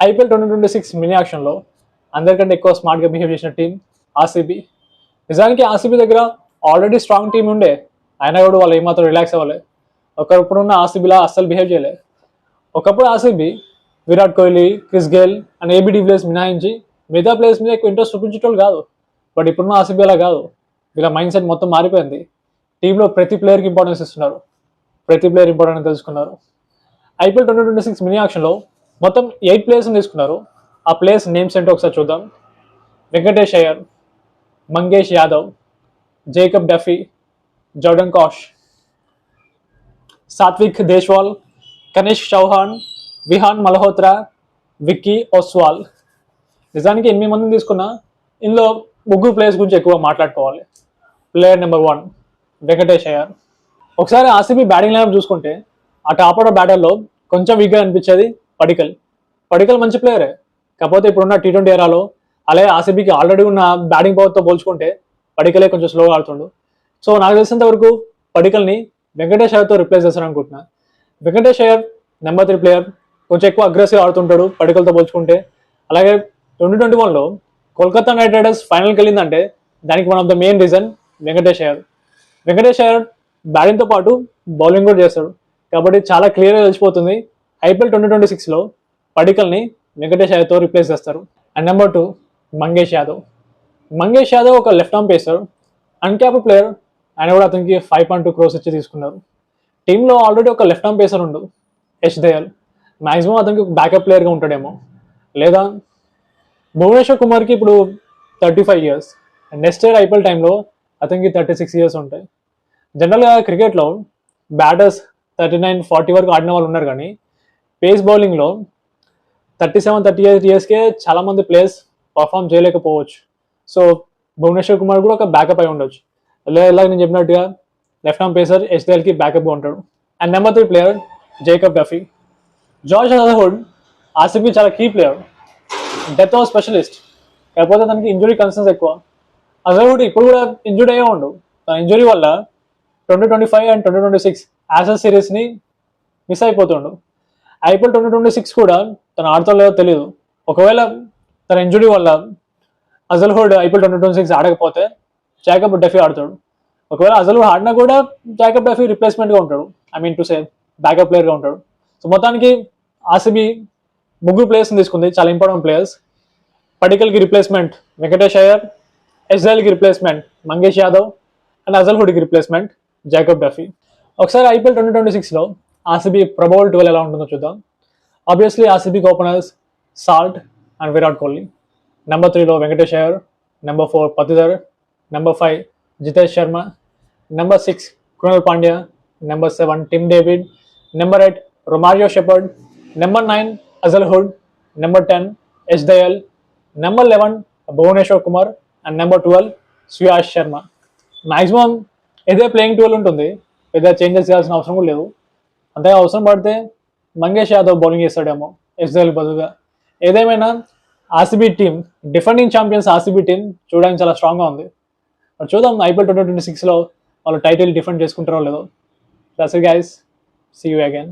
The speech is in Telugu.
ఐపీఎల్ 2026 మినీ యాక్షన్లో అందరికంటే ఎక్కువ స్మార్ట్గా బిహేవ్ చేసిన టీం ఆర్సీబీ. నిజానికి ఆర్సీబీ దగ్గర ఆల్రెడీ స్ట్రాంగ్ టీం ఉండే, అయినా కూడా వాళ్ళు ఏమాత్రం రిలాక్స్ అవ్వలే. ఒకప్పుడున్న ఆర్సీబీలా అస్సలు బిహేవ్ చేయలే. ఒకప్పుడు RCB Virat Kohli, Chris Gayle and AB de Villiers మినహాయించి మిగతా ప్లేయర్స్ మీద ఎక్కువ ఇంట్రెస్ట్ చూపించేటోళ్ళు కాదు. బట్ ఇప్పుడున్న ఆర్సీబీ అలా కాదు. వీళ్ళ మైండ్ సెట్ మొత్తం మారిపోయింది. టీంలో ప్రతి ప్లేయర్కి ఇంపార్టెన్స్ ఇస్తున్నారు, ప్రతి ప్లేయర్ ఇంపార్టెన్స్ తెలుసుకున్నారు. ఐపీఎల్ 2026 మినీ యాక్షన్లో మొత్తం 8 ప్లేయర్స్ని తీసుకున్నారు. ఆ ప్లేయర్స్ నేమ్స్ ఏంటో ఒకసారి చూద్దాం. Venkatesh Iyer, Mangesh Yadav, Jacob Duffy, Jordan Cox, Satvik Deswal, Kanish Chauhan, Vihaan Malhotra, Vicky Ostwal. నిజానికి 8 మందిని తీసుకున్నా. ఇందులో 3 ప్లేయర్స్ గురించి ఎక్కువ మాట్లాడుకోవాలి. Player number 1 Venkatesh Iyer. ఒకసారి ఆర్సీబీ బ్యాటింగ్ లైనప్ చూసుకుంటే ఆ టాప్ ఆర్డర్ బ్యాటర్లో కొంచెం వీక్గా అనిపించేది పడికల్ మంచి ప్లేయరే. కాకపోతే ఇప్పుడున్న T20 ఎరాలో అలాగే ఆర్సీబీకి ఆల్రెడీ ఉన్న బ్యాటింగ్ పవర్తో పోల్చుకుంటే పడికలే కొంచెం స్లోగా ఆడుతుండు. సో నాకు తెలిసినంత వరకు పడికల్ని వెంకటేష్ అయ్యర్తో రిప్లేస్ చేస్తారనుకుంటున్నా. వెంకటేష్ అయ్యర్ నెంబర్ 3 ప్లేయర్, కొంచెం ఎక్కువ అగ్రెసివ్ ఆడుతుంటాడు పడికల్తో పోల్చుకుంటే. అలాగే 2021లో కోల్కతా నైట్ రైడర్స్ ఫైనల్కి వెళ్ళిందంటే దానికి one of the main reason Venkatesh Iyer. Venkatesh Iyer బ్యాటింగ్తో పాటు బౌలింగ్ కూడా చేస్తాడు. కాబట్టి చాలా క్లియర్గా తెలిసిపోతుంది ఐపీఎల్ 2026లో పడికల్ని వెంకటేష్ అయ్యర్తో రిప్లేస్ చేస్తారు. And number 2 Mangesh Yadav. మంగేష్ యాదవ్ ఒక left arm pacer, uncapped player. ఆయన కూడా అతనికి 5.2 crores ఇచ్చి తీసుకున్నారు. టీంలో ఆల్రెడీ ఒక లెఫ్ట్ ఆర్మ్ పేసర్ ఉండు, యష్ దయాల్. మ్యాక్సిమం అతనికి బ్యాకప్ ప్లేయర్గా ఉంటాడేమో. లేదా భువనేశ్వర్ కుమార్కి ఇప్పుడు 35 years, నెక్స్ట్ ఇయర్ ఐపీఎల్ టైంలో అతనికి 36 years ఉంటాయి. జనరల్గా క్రికెట్లో బ్యాటర్స్ 39-40 వరకు ఆడిన వాళ్ళు ఉన్నారు, కానీ పేస్ బౌలింగ్లో 37-38 yearsకే చాలామంది ప్లేయర్స్ పర్ఫామ్ చేయలేకపోవచ్చు. సో భువనేశ్వర్ కుమార్ కూడా ఒక బ్యాకప్ అయి ఉండొచ్చు. ఇలాగ నేను చెప్పినట్టుగా లెఫ్ట్ ఆర్మ్ పేసర్ యష్ దయాల్కి బ్యాకప్గా ఉంటాడు. And number 3 player Jacob Duffy. George Hazlewood RCB చాలా key player, death over specialist. కాకపోతే తనకి ఇంజురీ కన్సర్న్స్ ఎక్కువ. హజల్వుడ్ ఇప్పుడు కూడా ఇంజురీ అయ్యే ఉండు. తన ఇంజురీ వల్ల 2025 అండ్ 2026 యాషెస్ సిరీస్ని మిస్ అయిపోతుండు. ఐపీఎల్ 2026 కూడా తను ఆడతాడో లేదో తెలియదు. ఒకవేళ తన ఇంజురీ వల్ల హజల్వుడ్ ఐపీఎల్ 2026 ఆడకపోతే జాకబ్ డఫీ ఆడతాడు. ఒకవేళ హజల్వుడ్ ఆడినా కూడా జాకబ్ డఫీ రిప్లేస్మెంట్గా ఉంటాడు, I mean to say backup ప్లేయర్గా ఉంటాడు. సో మొత్తానికి ఆర్సీబీ 3 ప్లేయర్స్ని తీసుకుంది, చాలా ఇంపార్టెంట్ ప్లేయర్స్. పడికల్కి రిప్లేస్మెంట్ వెంకటేష్ అయ్యర్, యష్ దయాల్కి రిప్లేస్మెంట్ మంగేష్ యాదవ్ అండ్ హజల్వుడ్కి రిప్లేస్మెంట్ జాకబ్ డఫీ. ఒకసారి ఐపీఎల్ 2026లో ఆర్సీబీ ప్రబోల్ 12 ఎలా ఉంటుందో చూద్దాం. ఆబ్వియస్లీ ఆర్సీబీకి openers Salt and Virat Kohli. Number 3లో Venkatesh Iyer, number 4 Patidar, number 5 Jitesh Sharma, number 6 Krunal Pandya, number 7 Tim David, number 8 Romario Shepherd, number 9 Hazlewood, number 10 Yash Dayal, number 11 Bhuvneshwar Kumar and number 12 Shreyas Sharma. Maximum ఇదే ప్లేయింగ్ 12 ఉంటుంది, పెద్ద చేంజెస్ చేయాల్సిన అవసరం కూడా లేదు. అంతగా అవసరం పడితే మంగేష్ యాదవ్ బౌలింగ్ చేస్తాడేమో యష్ దయాల్ బదులుగా. ఏదేమైనా RCB team, defending champions RCB team చూడడానికి చాలా స్ట్రాంగ్గా ఉంది. చూద్దాం ఐపీఎల్ 2026లో వాళ్ళు టైటిల్ డిఫెండ్ చేసుకుంటారో లేదో. That's it guys, see you again.